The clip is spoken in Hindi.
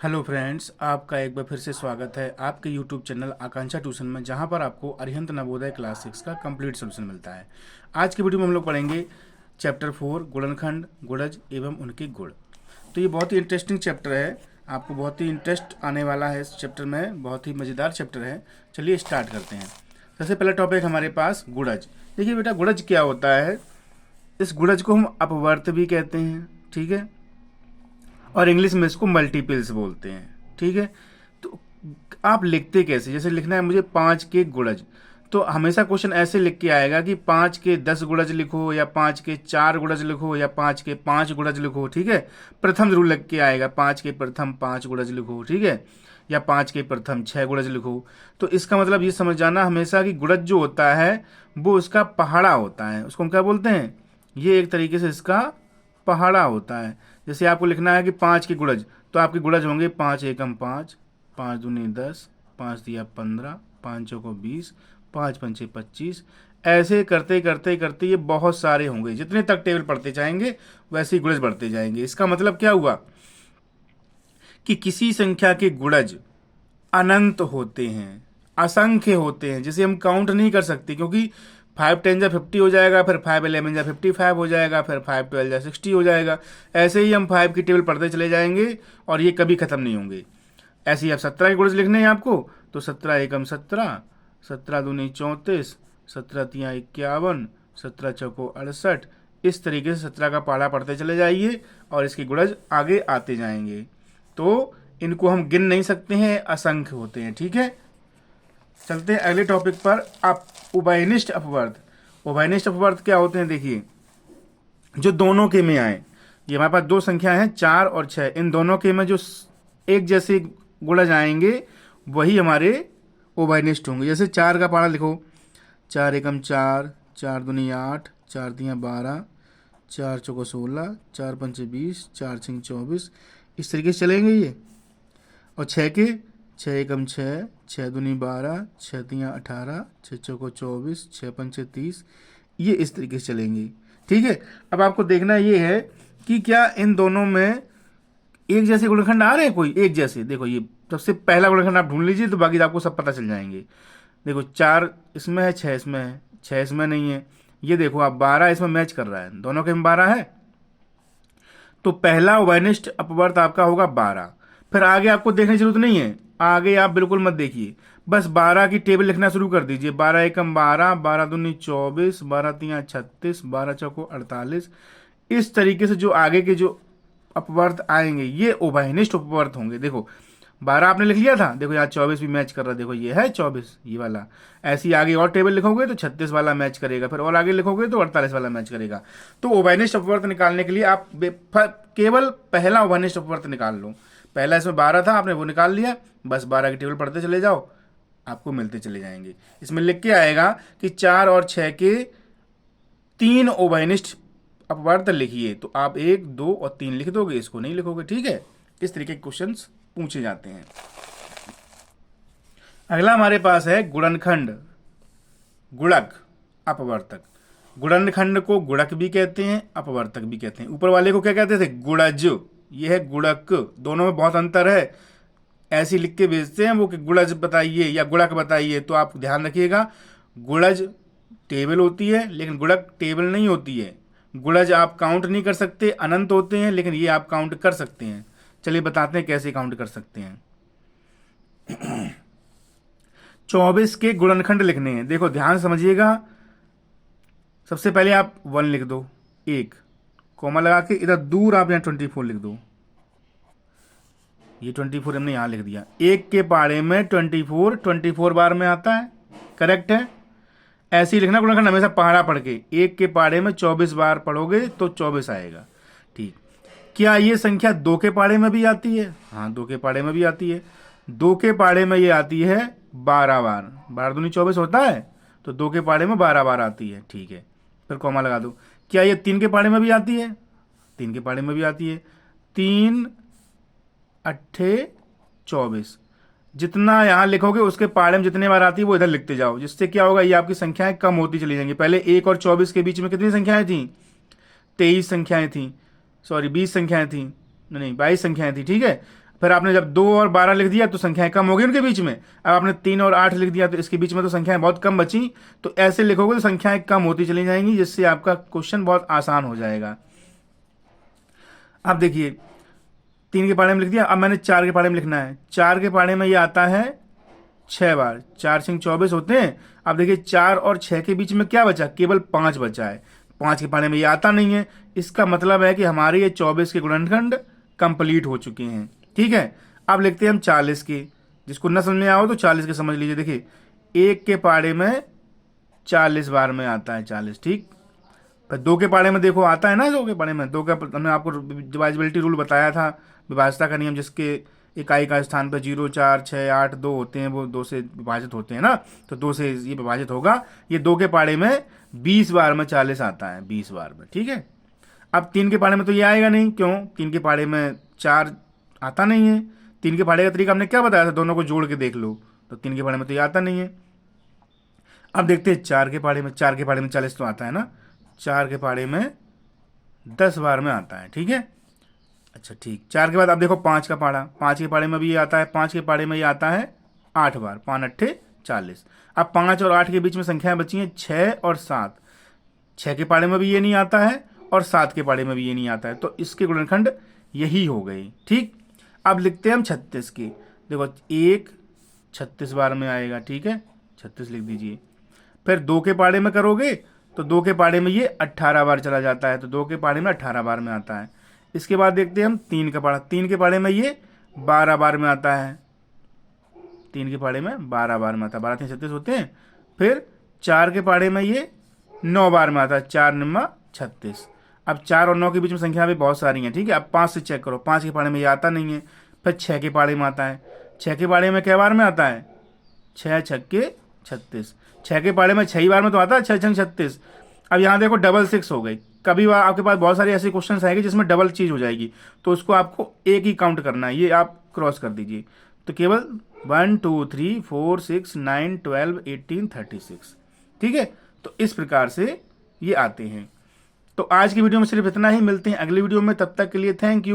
हेलो फ्रेंड्स, आपका एक बार फिर से स्वागत है आपके यूट्यूब चैनल आकांक्षा ट्यूशन में, जहां पर आपको अरिहंत नवोदय क्लास 6 का कंप्लीट सोल्यूशन मिलता है। आज की वीडियो में हम लोग पढ़ेंगे चैप्टर 4 गुणनखंड, गुणज एवं उनके गुण। तो ये बहुत ही इंटरेस्टिंग चैप्टर है, आपको बहुत ही इंटरेस्ट आने वाला है इस चैप्टर में, बहुत ही मज़ेदार चैप्टर है। चलिए स्टार्ट करते हैं। सबसे पहला टॉपिक हमारे पास गुणज। देखिए बेटा, गुणज क्या होता है। इस गुणज को हम अपवर्त भी कहते हैं, ठीक है, और इंग्लिश में इसको मल्टीपल्स बोलते हैं, ठीक है। तो आप लिखते कैसे, जैसे लिखना है मुझे 5 के गुणज, तो हमेशा क्वेश्चन ऐसे लिख के आएगा कि 5 के 10 गुणज लिखो, या 5 के 4 गुणज लिखो, या 5 के 5 गुणज लिखो, ठीक है। प्रथम जरूर लिख के आएगा, 5 के प्रथम 5 गुणज लिखो, ठीक है, या 5 के प्रथम 6 गुणज लिखो। तो इसका मतलब ये समझ जाना हमेशा कि गुणज जो होता है वो उसका पहाड़ा होता है, उसको हम क्या बोलते हैं, ये एक तरीके से इसका पहाड़ा होता है। जैसे आपको लिखना है कि 5 के गुणज, तो आपके गुणज होंगे 5 एकम 5, 5 दूनी 10, 5 दिया 15, 5 चौको 20, 5 पंचे 25। ऐसे करते करते करते ये बहुत सारे होंगे, जितने तक टेबल पढ़ते जाएंगे वैसे ही गुणज बढ़ते जाएंगे। इसका मतलब क्या हुआ कि किसी संख्या के गुणज अनंत होते हैं, असंख्य होते हैं, जिसे हम काउंट नहीं कर सकते, क्योंकि 5 10 जा 50 हो जाएगा, फिर 5 11 जा 55 हो जाएगा, फिर 5 12 जा 60 हो जाएगा। ऐसे ही हम 5 की टेबल पढ़ते चले जाएंगे और ये कभी खत्म नहीं होंगे। ऐसे ही आप 17 के गुणज लिखने हैं आपको, तो 17 एकम 17, 17 दूनी 34, 17 तिया 51, 17 चौको 68। इस तरीके से 17 का पहाड़ा पढ़ते चले जाइए और इसके गुणज आगे आते जाएंगे। तो इनको हम गिन नहीं सकते हैं, असंख्य होते हैं, ठीक है। चलते हैं अगले टॉपिक पर। आप उभयनिष्ठ अपवर्त। उभयनिष्ठ अपवर्त क्या होते हैं, देखिए, जो दोनों के में आए। ये हमारे पास दो संख्या हैं 4 और 6, इन दोनों के में जो एक जैसे गुणज आएंगे वही हमारे उभयनिष्ठ होंगे। जैसे 4 का पहाड़ा लिखो, 4 एकम 4, 4 दूनी 8, 4 दिया 12, 4 चौको 16, 4 पंचे 20, 4 छिंग 24। इस तरीके से चलेंगे ये। और 6 के, 6 एकम 6, 6 दूनी 12, 6 तिया 18, 6 चौको 24, 6 पंचे 30। ये इस तरीके से चलेंगे, ठीक है। अब आपको देखना ये है कि क्या इन दोनों में एक जैसे गुणनखंड आ रहे हैं, कोई एक जैसे। देखो, ये सबसे पहला गुणनखंड आप ढूंढ लीजिए, तो बाकी आपको सब पता चल जाएंगे। देखो, 4 इसमें है, 6 इसमें है, 6 इसमें नहीं है। ये देखो आप, 12 इसमें मैच कर रहा है, दोनों के में 12 है, तो पहला उभयनिष्ठ अपवर्त आपका होगा 12। फिर आगे आपको देखने की जरूरत नहीं है, आगे आप बिल्कुल मत देखिए, बस 12 की टेबल लिखना शुरू कर दीजिए। 12 एकम 12, 12 दूनी 24, 12 तिया 36, 12 चौको 48। इस तरीके से जो आगे के जो अपवर्त आएंगे ये उभयनिष्ठ उपवर्त होंगे। देखो, 12 आपने लिख लिया था, देखो यहाँ 24 भी मैच कर रहा है, देखो ये है 24 ये वाला। ऐसे ही आगे और टेबल लिखोगे तो 36 वाला मैच करेगा, फिर और आगे लिखोगे तो 48 वाला मैच करेगा। तो उभयनिष्ठ अपवर्त निकालने के लिए आप केवल पहला उभयनिष्ठ अपवर्त निकाल लो। पहला इसमें 12 था, आपने वो निकाल लिया, बस 12 की टेबल पढ़ते चले जाओ, आपको मिलते चले जाएंगे। इसमें लिख के आएगा कि 4 और 6 के 3 उभयनिष्ठ अपवर्त लिखिए, तो आप 1 2 और 3 लिख दोगे, इसको नहीं लिखोगे, ठीक है। इस तरीके के क्वेश्चंस पूछे जाते हैं। अगला हमारे पास है गुणनखंड, गुणक, अपवर्तक। गुणनखंड को गुणक भी कहते हैं, अपवर्तक भी कहते हैं। ऊपर वाले को क्या कहते थे, गुणज, ये है गुणक। दोनों में बहुत अंतर है, ऐसे लिख के भेजते हैं वो कि गुणज बताइए या गुणक बताइए, तो आप ध्यान रखिएगा, गुणज टेबल होती है लेकिन गुणक टेबल नहीं होती है। गुणज आप काउंट नहीं कर सकते, अनंत होते हैं, लेकिन ये आप काउंट कर सकते हैं। चलिए बताते हैं कैसे काउंट कर सकते हैं। 24 के गुणनखंड लिखने हैं, देखो ध्यान समझिएगा। सबसे पहले आप 1 लिख दो, 1 कोमा लगा के, इधर दूर आप यहाँ 24 लिख दो। ये 24 हमने यहाँ लिख दिया। 1 के पाड़े में 24 बार में आता है, करेक्ट है। ऐसे ही लिखना गुणनखंड, हमेशा पहाड़ा पढ़ के। 1 के पाड़े में 24 बार पढ़ोगे तो 24 आएगा, ठीक। क्या ये संख्या 2 के पाड़े में भी आती है? हाँ, 2 के पाड़े में भी आती है। 2 के पाड़े में ये आती है 12 बार, 12 दूनी 24 होता है, तो 2 के पाड़े में 12 बार आती है, ठीक है। फिर कॉमा लगा दो। क्या ये 3 के पाड़े में भी आती है? 3 के पाड़े में भी आती है। 3 अट्ठे 24, जितना यहाँ लिखोगे उसके पाड़े में जितने बार आती है वो इधर लिखते जाओ, जिससे क्या होगा, ये आपकी संख्याएं कम होती चली जाएंगी। पहले 1 और 24 के बीच में कितनी संख्याएं थी? 23 संख्याएं थी, सॉरी 20 संख्याएं थी, नहीं 22 संख्याएं थी, ठीक है। फिर आपने जब 2 और 12 लिख दिया तो संख्याएं कम हो गई उनके बीच में। अब आपने 3 और 8 लिख दिया तो इसके बीच में तो संख्याएं बहुत कम बची। तो ऐसे लिखोगे तो संख्याएं कम होती चली जाएंगी, जिससे आपका क्वेश्चन बहुत आसान हो जाएगा। अब देखिए 3 के पाड़े में लिख दिया, अब मैंने 4 के पाड़े में लिखना है। 4 के पाड़े में ये आता है 6 बार, 4 सिंह 24 होते हैं। अब देखिए 4 और 6 के बीच में क्या बचा, केवल 5 बचा है। 5 के पाड़े में ये आता नहीं है, इसका मतलब है कि हमारे ये 24 के गुणनखंड कंप्लीट हो चुके हैं। ठीक है, अब लिखते हैं हम 40 के। जिसको न समझ में आओ तो 40 के समझ लीजिए। देखिए 1 के पाड़े में 40 बार में आता है 40, ठीक। पर 2 के पाड़े में देखो आता है ना, 2 के पाड़े में, 2 का हमने आपको डिवाइजिबिलिटी रूल बताया था, विभाजता का नियम, जिसके इकाई का स्थान पर 0, 4, 6, 8, 2 होते हैं, वो 2 से विभाजित होते हैं ना, तो 2 से ये विभाजित होगा। ये 2 के पाड़े में 20 बार में 40 आता है, 20 बार में, ठीक है। अब 3 के पाड़े में तो ये आएगा नहीं, क्यों, 3 के पाड़े में 4 आता नहीं है। 3 के पाड़े का तरीका हमने क्या बताया था, दोनों को जोड़ के देख लो, तो 3 के पाड़े में तो ये आता नहीं है। अब देखते हैं 4 के पाड़े में। 4 के पाड़े में 40 तो आता है ना, 4 के पाड़े में 10 बार में आता है, ठीक है। अच्छा ठीक, 4 के बाद अब देखो 5 का पाड़ा। 5 के पाड़े में भी ये आता है, 5 के पाड़े में ये आता है 8 बार, 5 अट्ठे 40। अब 5 और 8 के बीच में संख्याएं बची हैं 6 और 7। 6 के पाड़े में भी ये नहीं आता है और 7 के पाड़े में भी ये नहीं आता है, तो इसके गुणनखंड यही हो गई, ठीक। अब लिखते हैं हम 36 की। देखो 1 36 बार में आएगा, ठीक है, 36 लिख दीजिए। फिर 2 के पाड़े में करोगे तो 2 के पाड़े में ये 18 बार चला जाता है, तो 2 के पाड़े में 18 बार में आता है। इसके बाद देखते हैं हम 3 का पाड़ा। 3 के पाड़े में ये 12 बार में आता है, 3 के पाड़े में 12 बार में आता है, 12 3 36 होते हैं। फिर 4 के पाड़े में ये 9 बार में आता है, 4 9 36। अब 4 और 9 के बीच में संख्या भी बहुत सारी हैं, ठीक है। अब 5 से चेक करो, 5 के पाड़े में ये आता नहीं है। फिर 6 के पाड़े में आता है। 6 के पाड़े में क्या बार में आता है, 6 छक्के 36। 6 के पाड़े में 6 बार में तो आता है, 6 छंग 36। अब यहाँ देखो डबल 6 हो गई। कभी आपके पास बहुत सारे ऐसे क्वेश्चन आएंगे जिसमें डबल चीज हो जाएगी, तो उसको आपको एक ही काउंट करना है, ये आप क्रॉस कर दीजिए। तो केवल 1 2 3 4 6 9 12 18 36, ठीक है। तो इस प्रकार से ये आते हैं। तो आज की वीडियो में सिर्फ इतना ही, मिलते हैं अगली वीडियो में, तब तक के लिए थैंक यू।